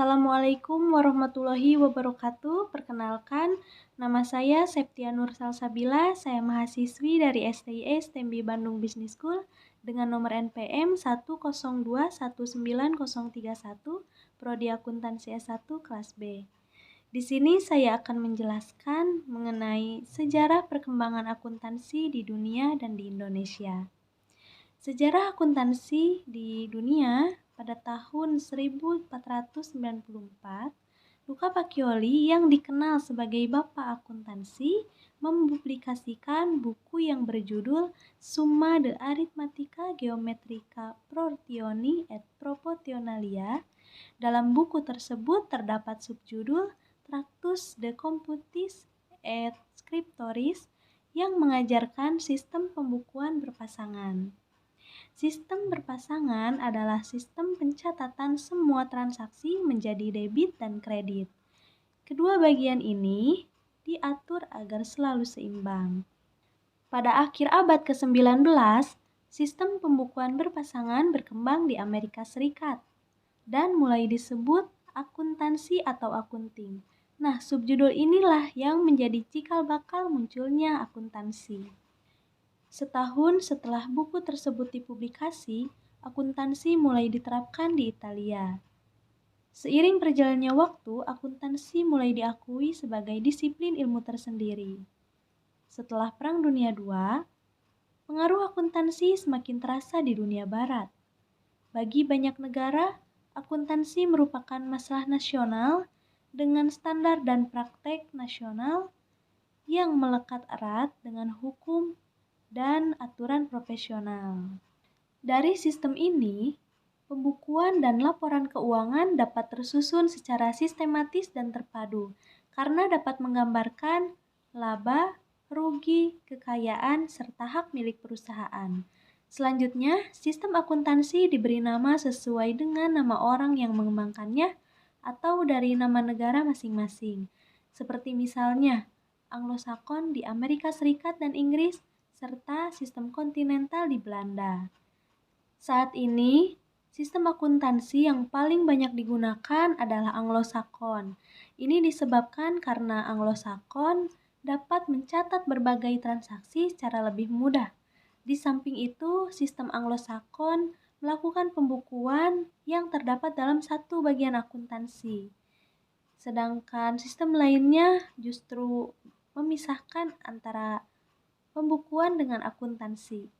Assalamualaikum warahmatullahi wabarakatuh. Perkenalkan, nama saya Septia Nur Salsabila. Saya mahasiswi dari STIS STEMB Bandung Business School dengan nomor NPM 102190131, Prodi Akuntansi S1 kelas B. Di sini saya akan menjelaskan mengenai sejarah perkembangan akuntansi di dunia dan di Indonesia. Sejarah akuntansi di dunia pada tahun 1494, Luca Pacioli yang dikenal sebagai Bapak Akuntansi mempublikasikan buku yang berjudul Summa de Arithmetica Geometrica Proportioni et Proportionalia. Dalam buku tersebut terdapat subjudul Tractus de Computis et Scriptoris yang mengajarkan sistem pembukuan berpasangan. Sistem berpasangan adalah sistem pencatatan semua transaksi menjadi debit dan kredit. Kedua bagian ini diatur agar selalu seimbang. Pada akhir abad ke-19, sistem pembukuan berpasangan berkembang di Amerika Serikat dan mulai disebut akuntansi atau akunting. Nah, subjudul inilah yang menjadi cikal bakal munculnya akuntansi. Setahun setelah buku tersebut dipublikasi, akuntansi mulai diterapkan di Italia. Seiring berjalannya waktu, akuntansi mulai diakui sebagai disiplin ilmu tersendiri. Setelah Perang Dunia II, pengaruh akuntansi semakin terasa di dunia barat. Bagi banyak negara, akuntansi merupakan masalah nasional dengan standar dan praktek nasional yang melekat erat dengan hukum dan aturan profesional. Dari sistem ini, pembukuan dan laporan keuangan dapat tersusun secara sistematis dan terpadu karena dapat menggambarkan laba, rugi, kekayaan, serta hak milik perusahaan. Selanjutnya, sistem akuntansi diberi nama sesuai dengan nama orang yang mengembangkannya atau dari nama negara masing-masing. Seperti misalnya, Anglo-Sakon di Amerika Serikat dan Inggris, serta sistem kontinental di Belanda. Saat ini, sistem akuntansi yang paling banyak digunakan adalah Anglo-Sakon. Ini disebabkan karena Anglo-Sakon dapat mencatat berbagai transaksi secara lebih mudah. Di samping itu, sistem Anglo-Sakon melakukan pembukuan yang terdapat dalam satu bagian akuntansi. Sedangkan sistem lainnya justru memisahkan antara pembukuan dengan akuntansi.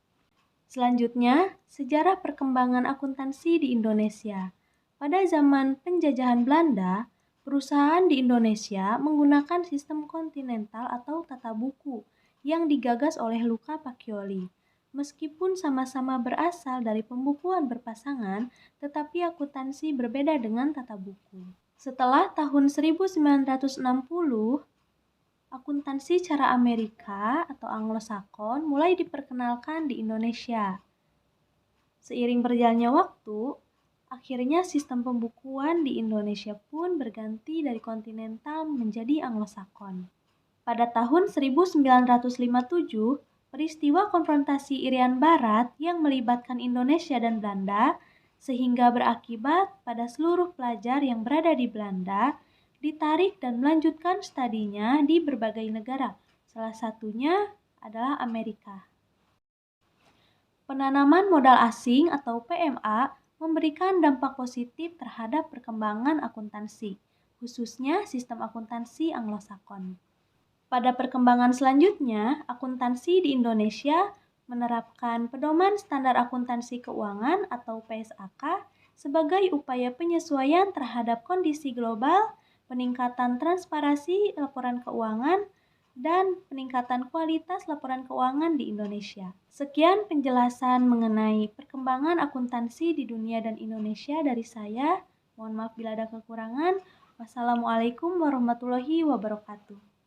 Selanjutnya, sejarah perkembangan akuntansi di Indonesia. Pada zaman penjajahan Belanda, perusahaan di Indonesia menggunakan sistem kontinental atau tata buku yang digagas oleh Luca Pacioli. Meskipun sama-sama berasal dari pembukuan berpasangan, tetapi akuntansi berbeda dengan tata buku. Setelah tahun 1960, akuntansi cara Amerika atau Anglo-Sakon mulai diperkenalkan di Indonesia. Seiring berjalannya waktu, akhirnya sistem pembukuan di Indonesia pun berganti dari kontinental menjadi Anglo-Sakon. Pada tahun 1957, peristiwa konfrontasi Irian Barat yang melibatkan Indonesia dan Belanda sehingga berakibat pada seluruh pelajar yang berada di Belanda ditarik dan melanjutkan studinya di berbagai negara, salah satunya adalah Amerika. Penanaman modal asing atau PMA memberikan dampak positif terhadap perkembangan akuntansi, khususnya sistem akuntansi Anglo-Sakon. Pada perkembangan selanjutnya, akuntansi di Indonesia menerapkan pedoman standar akuntansi keuangan atau PSAK sebagai upaya penyesuaian terhadap kondisi global, peningkatan transparansi laporan keuangan, dan peningkatan kualitas laporan keuangan di Indonesia. Sekian penjelasan mengenai perkembangan akuntansi di dunia dan Indonesia dari saya. Mohon maaf bila ada kekurangan. Wassalamualaikum warahmatullahi wabarakatuh.